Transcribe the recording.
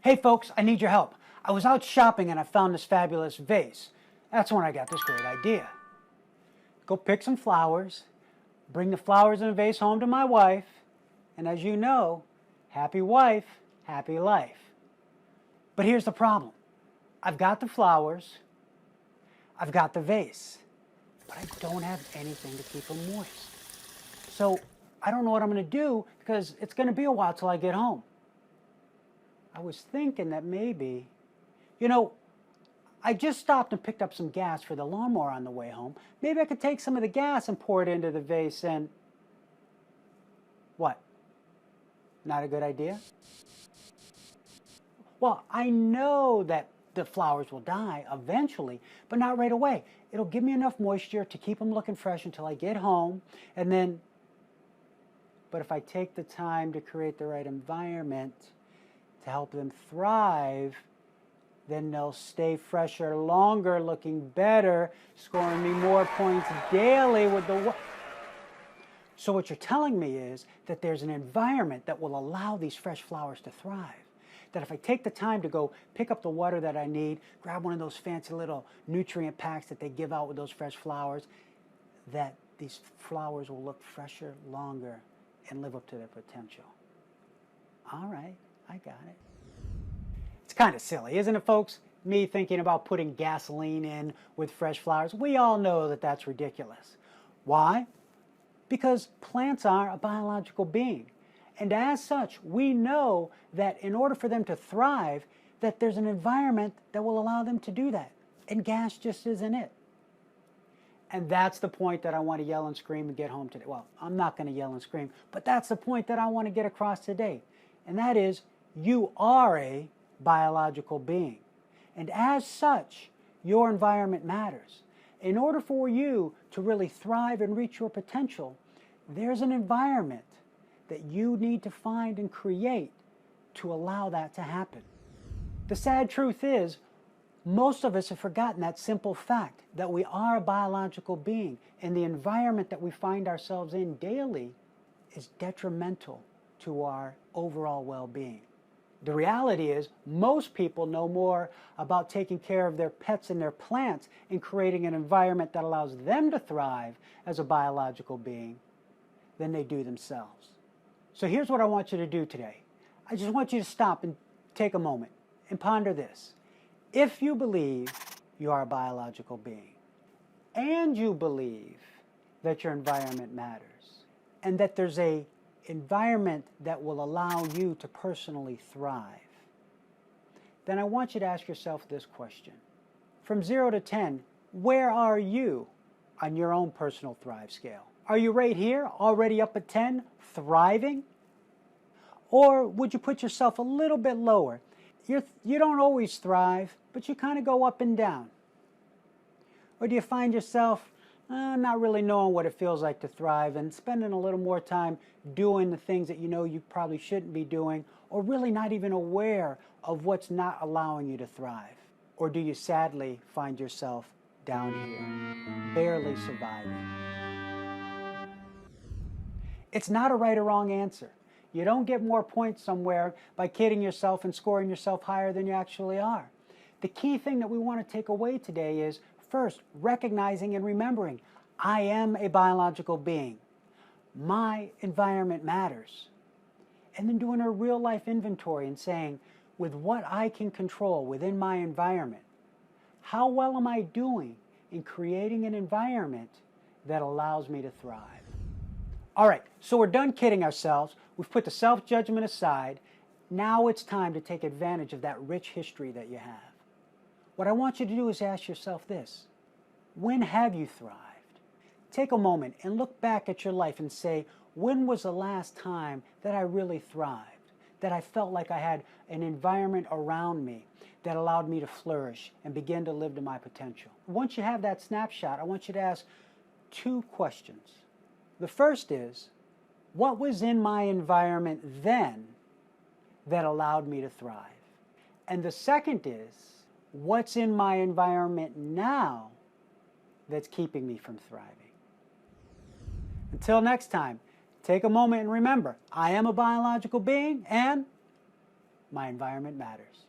Hey folks, I need your help. I was out shopping and I found this fabulous vase. That's when I got this great idea. Go pick some flowers, bring the flowers in a vase home to my wife, and as you know, happy wife, happy life. But here's the problem. I've got the flowers, I've got the vase, but I don't have anything to keep them moist. So I don't know what I'm going to do because it's going to be a while till I get home. I was thinking that maybe, I just stopped and picked up some gas for the lawnmower on the way home. Maybe I could take some of the gas and pour it into the vase and... What? Not a good idea? Well, I know that the flowers will die eventually, but not right away. It'll give me enough moisture to keep them looking fresh until I get home, and then... But if I take the time to create the right environment to help them thrive, then they'll stay fresher longer, looking better, scoring me more points daily with the... So what you're telling me is that there's an environment that will allow these fresh flowers to thrive. That if I take the time to go pick up the water that I need, grab one of those fancy little nutrient packs that they give out with those fresh flowers, that these flowers will look fresher longer and live up to their potential. All right, I got it. It's kind of silly, isn't it, folks? Me thinking about putting gasoline in with fresh flowers. We all know that that's ridiculous. Why? Because plants are a biological being. And as such, we know that in order for them to thrive, that there's an environment that will allow them to do that. And gas just isn't it. And that's the point that I want to yell and scream and get home today. Well, I'm not going to yell and scream, but that's the point that I want to get across today. And that is, you are a biological being. And as such, your environment matters. In order for you to really thrive and reach your potential, there's an environment that you need to find and create to allow that to happen. The sad truth is, most of us have forgotten that simple fact that we are a biological being, and the environment that we find ourselves in daily is detrimental to our overall well-being. The reality is, most people know more about taking care of their pets and their plants and creating an environment that allows them to thrive as a biological being than they do themselves. So here's what I want you to do today. I just want you to stop and take a moment and ponder this. If you believe you are a biological being, and you believe that your environment matters, and that there's an environment that will allow you to personally thrive, then I want you to ask yourself this question. From 0 to 10, where are you on your own personal thrive scale? Are you right here, already up at 10, thriving? Or would you put yourself a little bit lower? You don't always thrive, but you kind of go up and down. Or do you find yourself not really knowing what it feels like to thrive and spending a little more time doing the things that you know you probably shouldn't be doing, or really not even aware of what's not allowing you to thrive? Or do you sadly find yourself down here, barely surviving? It's not a right or wrong answer. You don't get more points somewhere by kidding yourself and scoring yourself higher than you actually are. The key thing that we want to take away today is, first, recognizing and remembering, I am a biological being. My environment matters. And then doing a real life inventory and saying, with what I can control within my environment, how well am I doing in creating an environment that allows me to thrive? All right, so we're done kidding ourselves. We've put the self-judgment aside. Now it's time to take advantage of that rich history that you have. What I want you to do is ask yourself this. When have you thrived? Take a moment and look back at your life and say, when was the last time that I really thrived? That I felt like I had an environment around me that allowed me to flourish and begin to live to my potential. Once you have that snapshot, I want you to ask 2 questions. The first is, what was in my environment then that allowed me to thrive? And the second is, what's in my environment now that's keeping me from thriving? Until next time, take a moment and remember, I am a biological being, and My environment matters.